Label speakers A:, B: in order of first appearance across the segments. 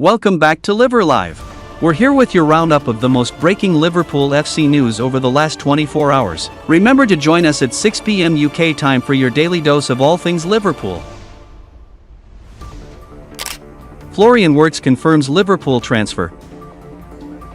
A: Welcome back to Liver Live. We're here with your roundup of the most breaking Liverpool FC news over the last 24 hours. Remember to join us at 6 p.m. UK time for your daily dose of all things Liverpool. Florian Wirtz confirms Liverpool transfer.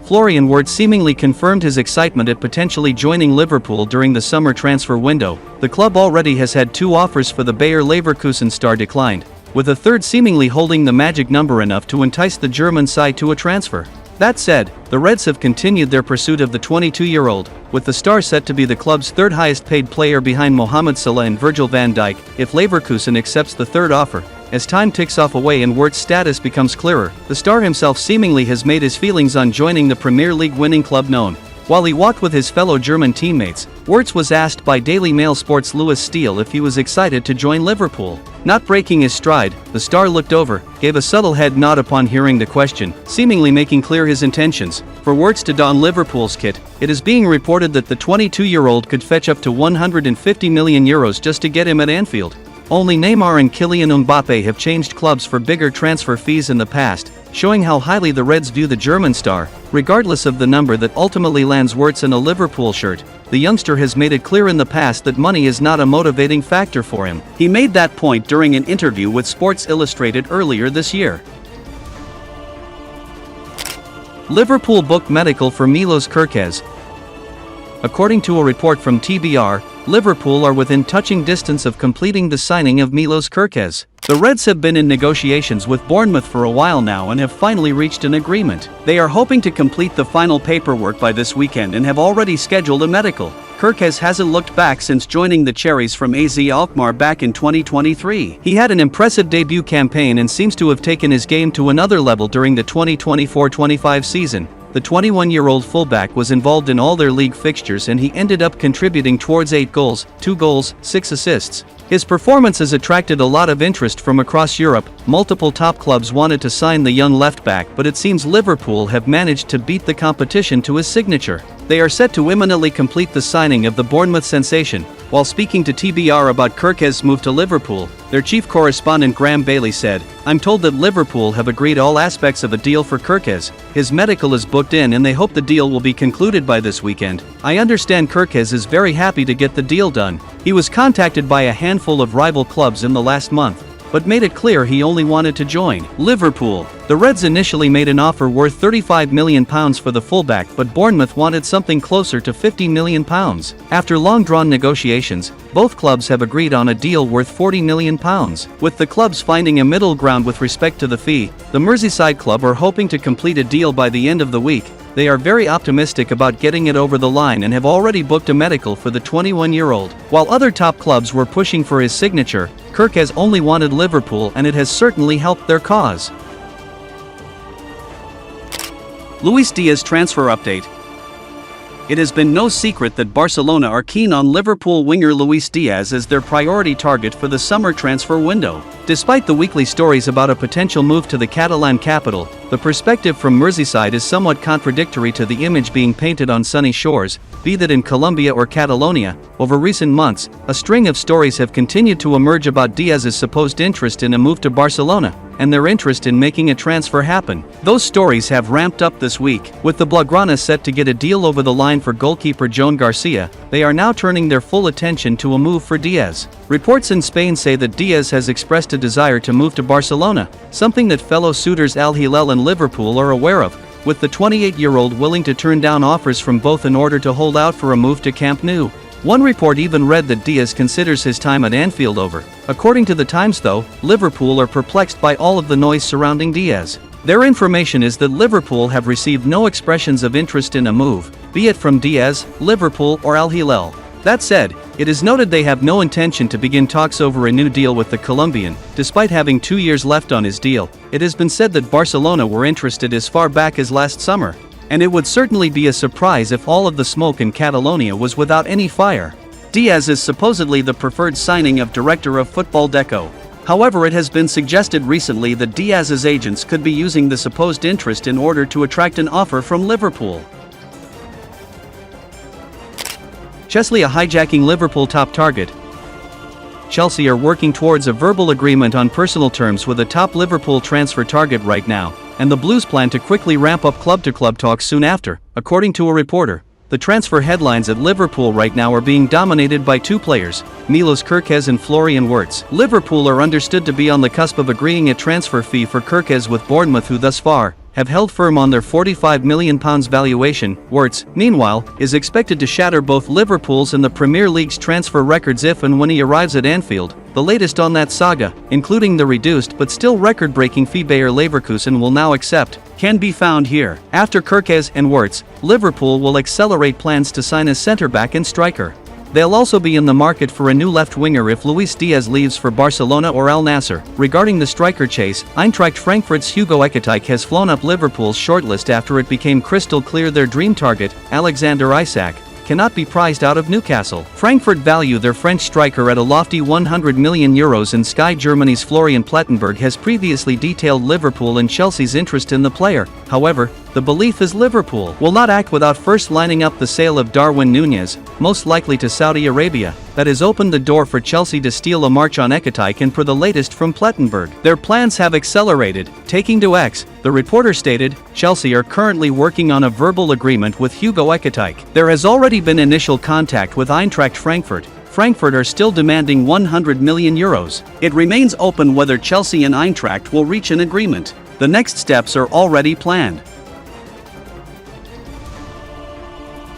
A: Florian Wirtz seemingly confirmed his excitement at potentially joining Liverpool during the summer transfer window. The club already has had 2 offers for the Bayer Leverkusen star declined, with a third seemingly holding the magic number enough to entice the German side to a transfer. That said, the Reds have continued their pursuit of the 22-year-old, with the star set to be the club's third highest paid player behind Mohamed Salah and Virgil van Dijk, if Leverkusen accepts the third offer. As time ticks off away and Wirtz's status becomes clearer, the star himself seemingly has made his feelings on joining the Premier League winning club known. While he walked with his fellow German teammates, Wirtz was asked by Daily Mail Sports' Lewis Steele if he was excited to join Liverpool. Not breaking his stride, the star looked over, gave a subtle head nod upon hearing the question, seemingly making clear his intentions. For Wirtz to don Liverpool's kit, it is being reported that the 22-year-old could fetch up to €150 million just to get him at Anfield. Only Neymar and Kylian Mbappe have changed clubs for bigger transfer fees in the past, showing how highly the Reds view the German star. Regardless of the number that ultimately lands Wirtz in a Liverpool shirt, the youngster has made it clear in the past that money is not a motivating factor for him. He made that point during an interview with Sports Illustrated earlier this year. Liverpool booked medical for MILOS Kerkez. According to a report from TBR, Liverpool are within touching distance of completing the signing of MILOS Kerkez. The Reds have been in negotiations with Bournemouth for a while now and have finally reached an agreement. They are hoping to complete the final paperwork by this weekend and have already scheduled a medical. Kerkez hasn't looked back since joining the Cherries from AZ Alkmaar back in 2023. He had an impressive debut campaign and seems to have taken his game to another level during the 2024-25 season. The 21-year-old fullback was involved in all their league fixtures and he ended up contributing towards 8 goals, 2 goals, 6 assists. His performance has attracted a lot of interest from across Europe. Multiple top clubs wanted to sign the young left-back, but it seems Liverpool have managed to beat the competition to his signature. They are set to imminently complete the signing of the Bournemouth sensation. While speaking to TBR about Kerkez's move to Liverpool, their chief correspondent Graham Bailey said, "I'm told that Liverpool have agreed all aspects of a deal for Kerkez. His medical is booked in and they hope the deal will be concluded by this weekend. I understand Kerkez is very happy to get the deal done. He was contacted by a handful of rival clubs in the last month, but made it clear he only wanted to join Liverpool." The Reds initially made an offer worth £35 million for the fullback, but Bournemouth wanted something closer to £50 million. After long-drawn negotiations, both clubs have agreed on a deal worth £40 million. With the clubs finding a middle ground with respect to the fee, the Merseyside club are hoping to complete a deal by the end of the week. They are very optimistic about getting it over the line and have already booked a medical for the 21-year-old. While other top clubs were pushing for his signature, Kerkez only wanted Liverpool and it has certainly helped their cause. Luis Diaz transfer update. It has been no secret that Barcelona are keen on Liverpool winger Luis Diaz as their priority target for the summer transfer window. Despite the weekly stories about a potential move to the Catalan capital, the perspective from Merseyside is somewhat contradictory to the image being painted on sunny shores, be that in Colombia or Catalonia. Over recent months, a string of stories have continued to emerge about Diaz's supposed interest in a move to Barcelona, and their interest in making a transfer happen. Those stories have ramped up this week. With the Blaugrana set to get a deal over the line for goalkeeper Joan Garcia, they are now turning their full attention to a move for Diaz. Reports in Spain say that Diaz has expressed a desire to move to Barcelona, something that fellow suitors Al Hilal and Liverpool are aware of, with the 28-year-old willing to turn down offers from both in order to hold out for a move to Camp Nou. One report even read that Diaz considers his time at Anfield over. According to the Times though, Liverpool are perplexed by all of the noise surrounding Diaz. Their information is that Liverpool have received no expressions of interest in a move, be it from Diaz, Liverpool or Al Hilal. That said, it is noted they have no intention to begin talks over a new deal with the Colombian, despite having 2 years left on his deal. It has been said that Barcelona were interested as far back as last summer, and it would certainly be a surprise if all of the smoke in Catalonia was without any fire. Diaz is supposedly the preferred signing of director of football Deco. However, it has been suggested recently that Diaz's agents could be using the supposed interest in order to attract an offer from Liverpool. Chelsea hijacking Liverpool top target. Chelsea are working towards a verbal agreement on personal terms with a top Liverpool transfer target right now, and the Blues plan to quickly ramp up club-to-club talks soon after, according to a reporter. The transfer headlines at Liverpool right now are being dominated by two players, Milos Kerkez and Florian Wirtz. Liverpool are understood to be on the cusp of agreeing a transfer fee for Kerkez with Bournemouth, who thus far have held firm on their £45 million valuation. Wirtz, meanwhile, is expected to shatter both Liverpool's and the Premier League's transfer records if and when he arrives at Anfield. The latest on that saga, including the reduced but still record-breaking fee Bayer Leverkusen will now accept, can be found here. After Kerkez and Wirtz, Liverpool will accelerate plans to sign a centre-back and striker. They'll also be in the market for a new left winger if Luis Diaz leaves for Barcelona or Al Nassr. Regarding the striker chase, Eintracht Frankfurt's Hugo Ekitike has flown up Liverpool's shortlist after it became crystal clear their dream target, Alexander Isak, cannot be prized out of Newcastle. Frankfurt value their French striker at a lofty €100 million, and Sky Germany's Florian Plettenberg has previously detailed Liverpool and Chelsea's interest in the player. However, the belief is Liverpool will not act without first lining up the sale of Darwin Nunez, most likely to Saudi Arabia. That has opened the door for Chelsea to steal a march on Ekitike, and per the latest from Plettenberg, their plans have accelerated. Taking to X, the reporter stated, Chelsea are currently working on a verbal agreement with Hugo Ekitike. There has already been initial contact with Eintracht Frankfurt. Frankfurt are still demanding €100 million. It remains open whether Chelsea and Eintracht will reach an agreement. The next steps are already planned.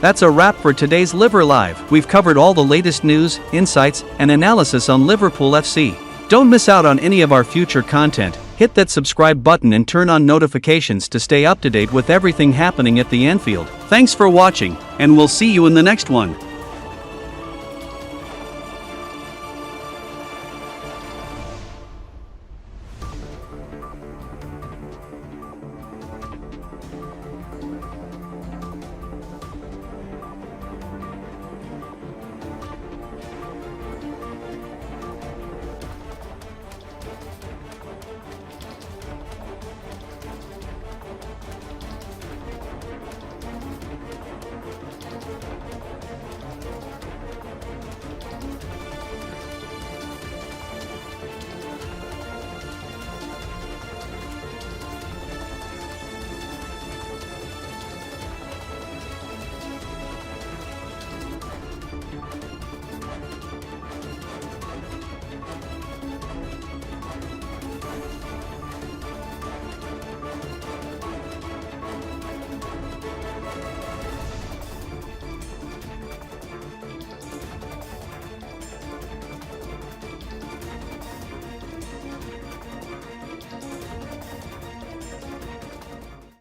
A: That's a wrap for today's Liver Live. We've covered all the latest news, insights, and analysis on Liverpool FC. Don't miss out on any of our future content. Hit that subscribe button and turn on notifications to stay up to date with everything happening at the Anfield. Thanks for watching, and we'll see you in the next one.